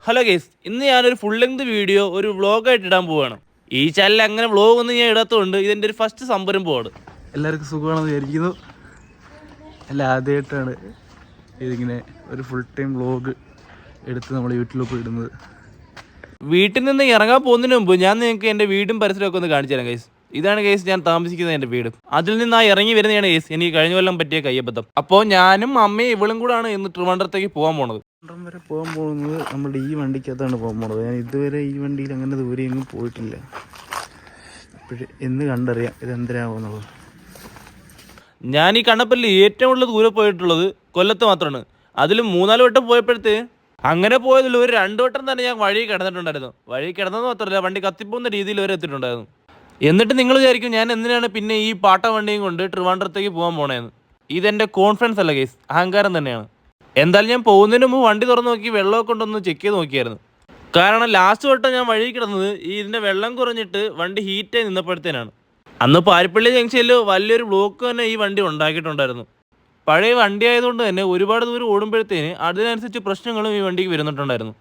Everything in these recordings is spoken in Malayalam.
ഹലോ ഗൈസ്, ഇന്ന് ഞാനൊരു ഫുൾ ലെങ്ത് വീഡിയോ ഒരു വ്ളോഗായിട്ട് ഇടാൻ പോവുകയാണ്. ഈ ചാനലിൽ അങ്ങനെ വ്ളോഗ് ഒന്നും ഞാൻ ഇടാത്തതുകൊണ്ട് ഇതെൻ്റെ ഒരു ഫസ്റ്റ് സംരംഭമാണ്. എല്ലാവർക്കും സുഖമാണെന്ന് വിചാരിക്കുന്നു. എല്ലാം ആദ്യമായിട്ടാണ് ഇതിങ്ങനെ ഒരു ഫുൾ ടൈം വ്ളോഗ് എടുത്ത് നമ്മൾ യൂട്യൂബിൽ ഇടുന്നത്. വീട്ടിൽ നിന്ന് ഇറങ്ങാൻ പോകുന്നതിന് മുമ്പ് ഞാൻ നിങ്ങൾക്ക് എൻ്റെ വീടും പരിസരമൊക്കെ ഒന്ന് കാണിച്ചു തരാം ഗൈസ്. ഇതാണ് ഗൈസ് ഞാൻ താമസിക്കുന്നത് എൻ്റെ വീട്. അതിൽ നിന്ന് ഇറങ്ങി വരുന്നതാണ് ഗൈസ് എനിക്ക് കഴിഞ്ഞ കൊല്ലം പറ്റിയ കയ്യബദ്ധം. അപ്പോൾ ഞാനും അമ്മയും ഇവളും കൂടാണ് ഇന്ന് ട്രിവാൻഡ്രത്തേക്ക് പോകാൻ പോണത്. ട്രിവാൻഡ്രം വരെ പോകാൻ പോകുന്നത് നമ്മുടെ ഈ വണ്ടിക്കകത്താണ് പോകാൻ പോണത്. ഞാൻ ഇതുവരെ ഈ വണ്ടിയിൽ അങ്ങനെ ദൂരെ എങ്ങും പോയിട്ടില്ല. ഇപ്പോഴും എന്ന് കണ്ടറിയാം ഇതെന്തരാകുന്നുള്ളത്. ഞാൻ ഈ കണ്ണപ്പല്ലിൽ ഏറ്റവും കൂടുതൽ ദൂരെ പോയിട്ടുള്ളത് കൊല്ലത്ത് മാത്രമാണ്. അതിൽ 3-4 വട്ടം പോയപ്പോഴത്തെ അങ്ങനെ പോയതിൽ ഒരു 2 വട്ടം തന്നെ ഞാൻ വഴി കിടന്നിട്ടുണ്ടായിരുന്നു. വഴി കിടന്നതെന്ന് മാത്രമല്ല, വണ്ടി കത്തിപ്പോകുന്ന രീതിയിൽ വരെ എത്തിയിട്ടുണ്ടായിരുന്നു. എന്നിട്ട് നിങ്ങൾ വിചാരിക്കും ഞാൻ എന്തിനാണ് പിന്നെ ഈ പാട്ട വണ്ടിയും കൊണ്ട് ട്രിവാൻഡ്രത്തേക്ക് പോകാൻ പോണേന്ന്. ഇതെൻ്റെ കോൺഫിഡൻസ് അല്ല കേസ്, അഹങ്കാരം തന്നെയാണ്. എന്തായാലും ഞാൻ പോകുന്നതിന് മുമ്പ് വണ്ടി തുറന്ന് നോക്കി വെള്ളമൊക്കെ കൊണ്ടൊന്ന് ചെക്ക് ചെയ്ത് നോക്കിയായിരുന്നു. കാരണം ലാസ്റ്റ് വട്ടം ഞാൻ വഴി കിടന്നത് ഇതിൻ്റെ വെള്ളം കുറഞ്ഞിട്ട് വണ്ടി ഹീറ്റായി നിന്നപ്പോഴത്തേനാണ്. അന്ന് പാരിപ്പള്ളി ജംഗ്ഷനിൽ വലിയൊരു ബ്ലോക്ക് തന്നെ ഈ വണ്ടി ഉണ്ടാക്കിയിട്ടുണ്ടായിരുന്നു. പഴയ വണ്ടി ആയതുകൊണ്ട് തന്നെ ഒരുപാട് ദൂരം ഓടുമ്പോഴത്തേന് അതിനനുസരിച്ച് പ്രശ്നങ്ങളും ഈ വണ്ടിക്ക് വരുന്നിട്ടുണ്ടായിരുന്നു.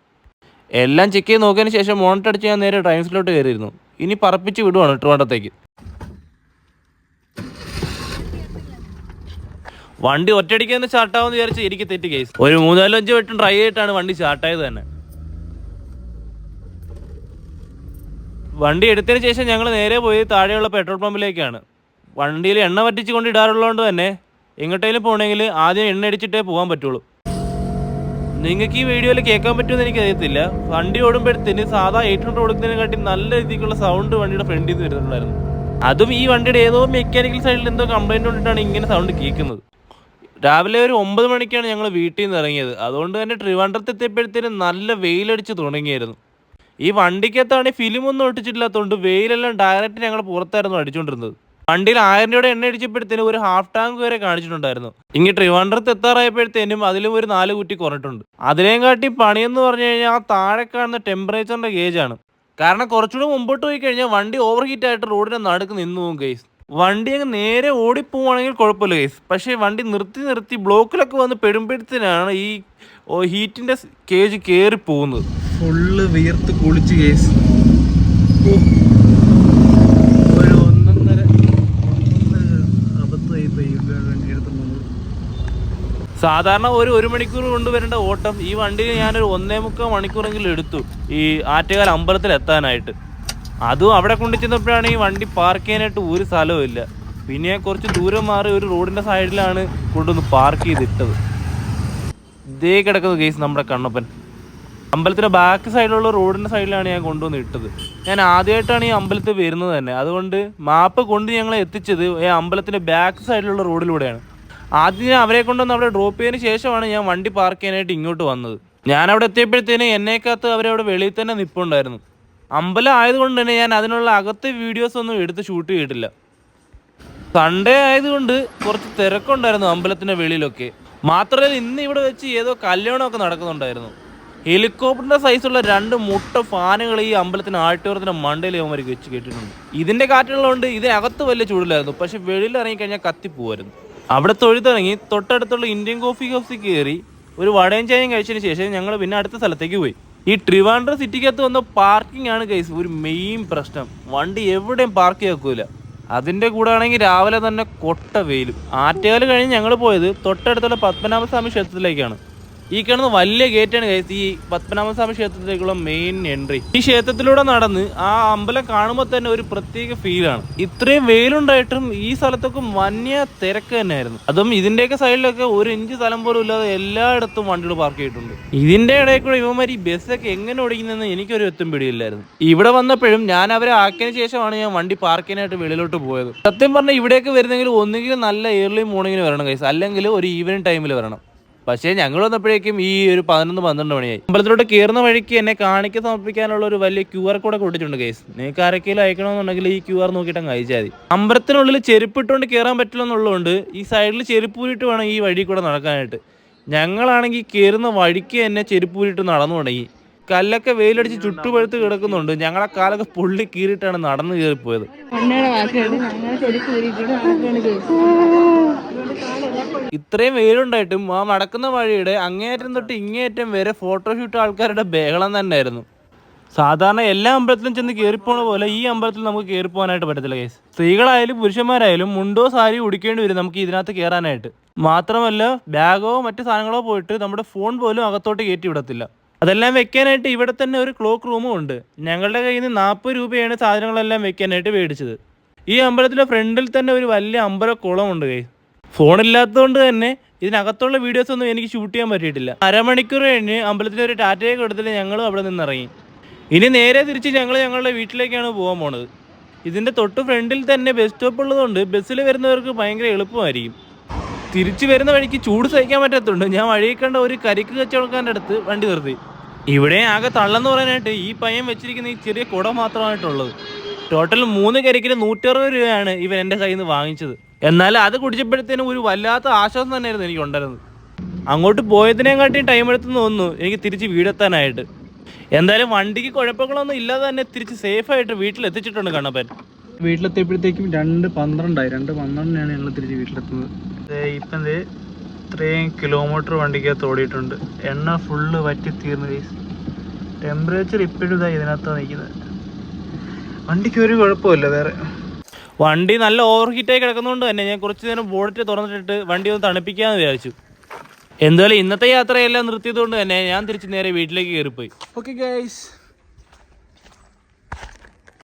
എല്ലാം ചെക്ക് ചെയ്ത് നോക്കിയതിന് ശേഷം മോണിറ്റർ അടിച്ച് ഞാൻ നേരെ ടൈംസിലോട്ട് കയറിയിരുന്നു. ഇനി പറപ്പിച്ച് വിടുവാണ് ട്രിവാൻഡ്രത്തേക്ക്. വണ്ടി ഒറ്റയടിക്കാന്ന് സ്റ്റാർട്ടാവെന്ന് വിചാരിച്ച് എനിക്ക് തെറ്റി കേസ്. ഒരു 3-5 വട്ടം ട്രൈ ചെയ്തിട്ടാണ് വണ്ടി സ്റ്റാർട്ടായത് തന്നെ. വണ്ടി എടുത്തതിന് ശേഷം ഞങ്ങൾ നേരെ പോയി താഴെയുള്ള പെട്രോൾ പമ്പിലേക്കാണ്. വണ്ടിയിൽ എണ്ണ വറ്റിച്ച് കൊണ്ട് ഇടാറുള്ളതുകൊണ്ട് തന്നെ എങ്ങോട്ടേലും പോകണമെങ്കിൽ ആദ്യം എണ്ണ അടിച്ചിട്ടേ പോകാൻ പറ്റുള്ളൂ. നിങ്ങൾക്ക് ഈ വീഡിയോയിൽ കേൾക്കാൻ പറ്റുമെന്ന് എനിക്ക് അറിയത്തില്ല. വണ്ടി ഓടുമ്പോഴത്തേന് സാധാ 800 കൊടുക്കുന്നതിനെക്കാട്ടി നല്ല രീതിക്കുള്ള സൗണ്ട് വണ്ടിയുടെ ഫ്രണ്ടിൽ നിന്ന് വരുന്നുണ്ടായിരുന്നു. അതും ഈ വണ്ടിയുടെ ഏതോ മെക്കാനിക്കൽ സൈഡിൽ എന്തോ കംപ്ലൈൻറ്റ് കൊണ്ടിട്ടാണ് ഇങ്ങനെ സൗണ്ട് കേൾക്കുന്നത്. രാവിലെ ഒരു 9 മണിക്കാണ് ഞങ്ങൾ വീട്ടിൽ നിന്ന് ഇറങ്ങിയത്. അതുകൊണ്ട് തന്നെ ട്രിവാൻഡ്രത്ത് എത്തിയപ്പോഴത്തേന് നല്ല വെയിലടിച്ച് തുടങ്ങിയായിരുന്നു. ഈ വണ്ടിക്കകത്താണെങ്കിൽ ഫിലിമൊന്നും ഒട്ടിച്ചിട്ടില്ലാത്തതുകൊണ്ട് വെയിലെല്ലാം ഡയറക്റ്റ് ഞങ്ങൾ പുറത്തായിരുന്നു അടിച്ചുകൊണ്ടിരുന്നത്. വണ്ടിയിൽ 1000 രൂപയുടെ എണ്ണ അടിച്ചപ്പോഴത്തേനും ഒരു ഹാഫ് ടാങ്ക് വരെ കാണിച്ചിട്ടുണ്ടായിരുന്നു. ഇങ്ങനെ ട്രിവാൻഡ്രത്ത് എത്താറായപ്പോഴത്തേനും അതിലും ഒരു 4 കുറ്റി കുറഞ്ഞിട്ടുണ്ട്. അതിനെയും കാട്ടി പണിയെന്ന് പറഞ്ഞു കഴിഞ്ഞാൽ ആ താഴെ കാണുന്ന ടെമ്പറേച്ചറിന്റെ ഗേജാണ്. കാരണം കുറച്ചുകൂടെ മുമ്പോട്ട് പോയി കഴിഞ്ഞാൽ വണ്ടി ഓവർ ഹീറ്റ് ആയിട്ട് റോഡിന്റെ നടുക്ക് നിന്ന് പോകും ഗൈസ്. വണ്ടി അങ്ങ് നേരെ ഓടിപ്പോവാണെങ്കിൽ കുഴപ്പമില്ല ഗൈസ്. പക്ഷേ വണ്ടി നിർത്തി ബ്ലോക്കിലൊക്കെ വന്ന് പെടുമ്പോഴത്തേനാണ് ഈ ഹീറ്റിന്റെ കേജ് കയറി പോകുന്നത്. ഫുള്ള് വിയർത്ത് കുളിച്ച് കേസ്. സാധാരണ ഒരു മണിക്കൂർ കൊണ്ടുവരേണ്ട ഓട്ടം ഈ വണ്ടിയിൽ ഞാനൊരു 1.25 മണിക്കൂറെങ്കിലും എടുത്തു ഈ ആറ്റുകാൽ അമ്പലത്തിൽ എത്താനായിട്ട്. അതും അവിടെ കൊണ്ടു ചെന്നപ്പോഴാണ് ഈ വണ്ടി പാർക്ക് ചെയ്യാനായിട്ട് ഒരു സ്ഥലവും ഇല്ല. പിന്നെ കുറച്ച് ദൂരം മാറി ഒരു റോഡിൻ്റെ സൈഡിലാണ് കൊണ്ടുവന്ന് പാർക്ക് ചെയ്തിട്ടത്. ഇതേ കിടക്കുന്നത് കേസ് നമ്മുടെ കണ്ണപ്പൻ. അമ്പലത്തിൻ്റെ ബാക്ക് സൈഡിലുള്ള റോഡിൻ്റെ സൈഡിലാണ് ഞാൻ കൊണ്ടുവന്ന് ഇട്ടത്. ഞാൻ ആദ്യമായിട്ടാണ് ഈ അമ്പലത്തിൽ വരുന്നത് തന്നെ. അതുകൊണ്ട് മാപ്പ് കൊണ്ട് ഞങ്ങളെ എത്തിച്ചത് ഈ അമ്പലത്തിൻ്റെ ബാക്ക് സൈഡിലുള്ള റോഡിലൂടെയാണ്. ആദ്യം ഞാൻ അവരെ കൊണ്ടുവന്ന് അവിടെ ഡ്രോപ്പ് ചെയ്തതിന് ശേഷമാണ് ഞാൻ വണ്ടി പാർക്ക് ചെയ്യാനായിട്ട് ഇങ്ങോട്ട് വന്നത്. ഞാനവിടെ എത്തിയപ്പോഴത്തേന് എന്നേക്കകത്ത് അവരവിടെ വെളിയിൽ തന്നെ നിൽപ്പുണ്ടായിരുന്നു. അമ്പലം ആയതുകൊണ്ട് തന്നെ ഞാൻ അതിനുള്ള അകത്തെ വീഡിയോസ് ഒന്നും എടുത്ത് ഷൂട്ട് ചെയ്തിട്ടില്ല. സൺഡേ ആയതുകൊണ്ട് കുറച്ച് തിരക്കുണ്ടായിരുന്നു അമ്പലത്തിൻ്റെ വെളിയിലൊക്കെ. മാത്രമല്ല ഇന്ന് ഇവിടെ വെച്ച് ഏതോ കല്യാണമൊക്കെ നടക്കുന്നുണ്ടായിരുന്നു. ഹെലികോപ്റ്ററിൻ്റെ സൈസുള്ള 2 മുട്ട ഫാനുകൾ ഈ അമ്പലത്തിന് ആഴ്ത്തോരത്തിൻ്റെ മണ്ടയിൽ അവന്മാർക്ക് വെച്ച് കേട്ടിട്ടുണ്ട്. ഇതിൻ്റെ കാറ്റുള്ളതുകൊണ്ട് ഇതിനകത്ത് വലിയ ചൂടില്ലായിരുന്നു. പക്ഷെ വെളിയിൽ ഇറങ്ങിക്കഴിഞ്ഞാൽ കത്തിപ്പോവായിരുന്നു. അവിടെ തൊഴുതിറങ്ങി തൊട്ടടുത്തുള്ള ഇന്ത്യൻ കോഫി ഹൗസിൽ കയറി ഒരു വടയും ചായയും കഴിച്ചതിന് ശേഷം ഞങ്ങൾ പിന്നെ അടുത്ത സ്ഥലത്തേക്ക് പോയി. ഈ ട്രിവാൻഡ്രം സിറ്റിക്കകത്ത് വന്ന പാർക്കിംഗ് ആണ് ഗൈസ് ഒരു മെയിൻ പ്രശ്നം. വണ്ടി എവിടെയും പാർക്ക് ചെയ്യൂല. അതിൻ്റെ കൂടെ ആണെങ്കിൽ രാവിലെ തന്നെ കൊട്ട വെയിലും. ആറ്റുകാൽ കഴിഞ്ഞ് ഞങ്ങൾ പോയത് തൊട്ടടുത്തുള്ള പത്മനാഭസ്വാമി ക്ഷേത്രത്തിലേക്കാണ്. ഈ കാണുന്ന വലിയ ഗേറ്റാണ് ഗൈസ് ഈ പത്മനാഭസ്വാമി ക്ഷേത്രത്തിലേക്കുള്ള മെയിൻ എൻട്രി. ഈ ക്ഷേത്രത്തിലൂടെ നടന്ന് ആ അമ്പലം കാണുമ്പോൾ തന്നെ ഒരു പ്രത്യേക ഫീലാണ്. ഇത്രയും വെയിലുണ്ടായിട്ടും ഈ സ്ഥലത്തൊക്കെ വന്യ തിരക്ക് തന്നെയായിരുന്നു. അതും ഇതിന്റെയൊക്കെ സൈഡിലൊക്കെ 1 ഇഞ്ച് സ്ഥലം പോലും ഇല്ലാതെ എല്ലായിടത്തും വണ്ടികൾ പാർക്ക് ചെയ്തിട്ടുണ്ട്. ഇതിന്റെ ഇടയിൽ കൂടെ ഇവന്മാർ ഈ ബസ്സൊക്കെ എങ്ങനെ ഓടിക്കുന്നതെന്ന് എനിക്കൊരു എത്തും പിടിയില്ലായിരുന്നു. ഇവിടെ വന്നപ്പോഴും ഞാൻ അവരെ ആക്കിയതിന് ശേഷമാണ് ഞാൻ വണ്ടി പാർക്ക് ചെയ്യാനായിട്ട് വെളിയിലോട്ട് പോയത്. സത്യം പറഞ്ഞാൽ ഇവിടേക്ക് വരുന്നെങ്കിൽ ഒന്നുകിൽ നല്ല ഏർലി മോർണിംഗിന് വരണം ഗൈസ്, അല്ലെങ്കിൽ ഒരു ഈവനിങ് ടൈമിൽ വരണം. പക്ഷേ ഞങ്ങൾ വന്നപ്പോഴേക്കും ഈ ഒരു 11-12 മണിയായി. അമ്പലത്തിലോട്ട് കയറുന്ന വഴിക്ക് എന്നെ കാണിക്ക സമർപ്പിക്കാനുള്ള ഒരു വലിയ QR കോഡ് കൊടുത്തിട്ടുണ്ട് ഗൈസ്. നിങ്ങൾക്ക് ആരൊക്കെയും അയക്കണമെന്നുണ്ടെങ്കിൽ ഈ QR നോക്കിയിട്ട് അങ്ങ് അയച്ചാൽ മതി. അമ്പലത്തിനുള്ളിൽ ചെരുപ്പിട്ടുകൊണ്ട് കയറാൻ പറ്റില്ല എന്നുള്ളതുകൊണ്ട് ഈ സൈഡിൽ ചെരുപ്പൂരിട്ട് വേണം ഈ വഴി കൂടെ നടക്കാനായിട്ട്. ഞങ്ങളാണെങ്കിൽ കയറുന്ന വഴിക്ക് തന്നെ ചെരുപ്പൂരിട്ട് നടന്നു തുടങ്ങി. കല്ലൊക്കെ വെയിലടിച്ച് ചുട്ടുപഴുത്ത് കിടക്കുന്നുണ്ട്. ഞങ്ങളെ കാലൊക്കെ പൊള്ളി കീറിയിട്ടാണ് നടന്നു കയറിപ്പോയത്. ഇത്രയും വെയിലുണ്ടായിട്ടും ആ നടക്കുന്ന വഴിയുടെ അങ്ങേയറ്റം തൊട്ട് ഇങ്ങേയറ്റം വരെ ഫോട്ടോഷൂട്ട് ആൾക്കാരുടെ ബഹളം തന്നെയായിരുന്നു. സാധാരണ എല്ലാ അമ്പലത്തിലും ചെന്ന് കയറിപ്പോണ പോലെ ഈ അമ്പലത്തിൽ നമുക്ക് കയറിപ്പോകാനായിട്ട് പറ്റത്തില്ല കേസ്. സ്ത്രീകളായാലും പുരുഷന്മാരായാലും മുണ്ടോ സാരി ഉടിക്കേണ്ടി വരും നമുക്ക് ഇതിനകത്ത് കയറാനായിട്ട്. മാത്രമല്ല ബാഗോ മറ്റു സാധനങ്ങളോ പോയിട്ട് നമ്മുടെ ഫോൺ പോലും അകത്തോട്ട് കയറ്റി വിടത്തില്ല. അതെല്ലാം വെക്കാനായിട്ട് ഇവിടെ തന്നെ ഒരു ക്ലോക്ക് റൂമും ഉണ്ട്. ഞങ്ങളുടെ കയ്യിൽ നിന്ന് 40 രൂപയാണ് സാധനങ്ങളെല്ലാം വെക്കാനായിട്ട് മേടിച്ചത്. ഈ അമ്പലത്തിൻ്റെ ഫ്രണ്ടിൽ തന്നെ ഒരു വലിയ അമ്പലക്കുളമുണ്ട് കേസ്. ഫോണില്ലാത്തതുകൊണ്ട് തന്നെ ഇതിനകത്തുള്ള വീഡിയോസ് ഒന്നും എനിക്ക് ഷൂട്ട് ചെയ്യാൻ പറ്റിയിട്ടില്ല. അരമണിക്കൂർ കഴിഞ്ഞ് അമ്പലത്തിൽ ഒരു ടാറ്റയൊക്കെ എടുത്തിട്ട് ഞങ്ങളും അവിടെ നിന്ന് ഇറങ്ങി. ഇനി നേരെ തിരിച്ച് ഞങ്ങളുടെ വീട്ടിലേക്കാണ് പോകാൻ പോണത്. ഇതിൻ്റെ തൊട്ട് ഫ്രണ്ടിൽ തന്നെ ബസ് സ്റ്റോപ്പ് ഉള്ളതുകൊണ്ട് ബസ്സിൽ വരുന്നവർക്ക് ഭയങ്കര എളുപ്പമായിരിക്കും. തിരിച്ചു വരുന്ന വഴിക്ക് ചൂട് സഹിക്കാൻ പറ്റത്തുണ്ട്. ഞാൻ വഴിയിൽ കണ്ട ഒരു കരിക്ക് കച്ചവടക്കാരൻ്റെ അടുത്ത് വണ്ടി നിർത്തി. ഇവിടെ ആകെ തള്ളെന്ന് പറയാനായിട്ട് ഈ പയ്യൻ വെച്ചിരിക്കുന്ന ഈ ചെറിയ കുട മാത്രമായിട്ടുള്ളത്. ടോട്ടൽ 3 കരിക്കിന് 160 രൂപയാണ് ഇവൻ എൻ്റെ കയ്യിൽ നിന്ന് വാങ്ങിച്ചത്. എന്നാൽ അത് കുടിച്ചപ്പോഴത്തേനും ഒരു വല്ലാത്ത ആശ്വാസം തന്നെയായിരുന്നു എനിക്ക് ഉണ്ടായിരുന്നത്. അങ്ങോട്ട് പോയതിനെക്കാട്ടിയും ടൈം എടുത്തെന്ന് തോന്നുന്നു എനിക്ക് തിരിച്ച് വീടെത്താനായിട്ട്. എന്തായാലും വണ്ടിക്ക് കുഴപ്പങ്ങളൊന്നും ഇല്ലാതെ തന്നെ തിരിച്ച് സേഫായിട്ട് വീട്ടിലെത്തിച്ചിട്ടുണ്ട് കണ്ണപ്പൻ. വീട്ടിലെത്തിയപ്പോഴത്തേക്കും 2:12 2:12 ഞങ്ങൾ തിരിച്ച് വീട്ടിലെത്തുന്നത്. ഇപ്പം ഇത്രയും കിലോമീറ്റർ വണ്ടിക്കകത്ത് ഓടിയിട്ടുണ്ട്. എണ്ണ ഫുള്ള് വറ്റി തീർന്നു. ടെമ്പറേച്ചർ ഇപ്പോഴും ഇതിനകത്താണ് നിൽക്കുന്നത്. വണ്ടിക്ക് ഒരു കുഴപ്പമില്ല വേറെ. വണ്ടി നല്ല ഓവർ ഹീറ്റായി കിടക്കുന്നതുകൊണ്ട് തന്നെ ഞാൻ കുറച്ച് നേരം ബോണറ്റ് തുറന്നിട്ടിട്ട് വണ്ടി ഒന്ന് തണുപ്പിക്കാമെന്ന് വിചാരിച്ചു. എന്തായാലും ഇന്നത്തെ യാത്രയെല്ലാം നിർത്തിയതുകൊണ്ട് തന്നെ ഞാൻ തിരിച്ച് നേരെ വീട്ടിലേക്ക് കയറിപ്പോയി. Okay guys.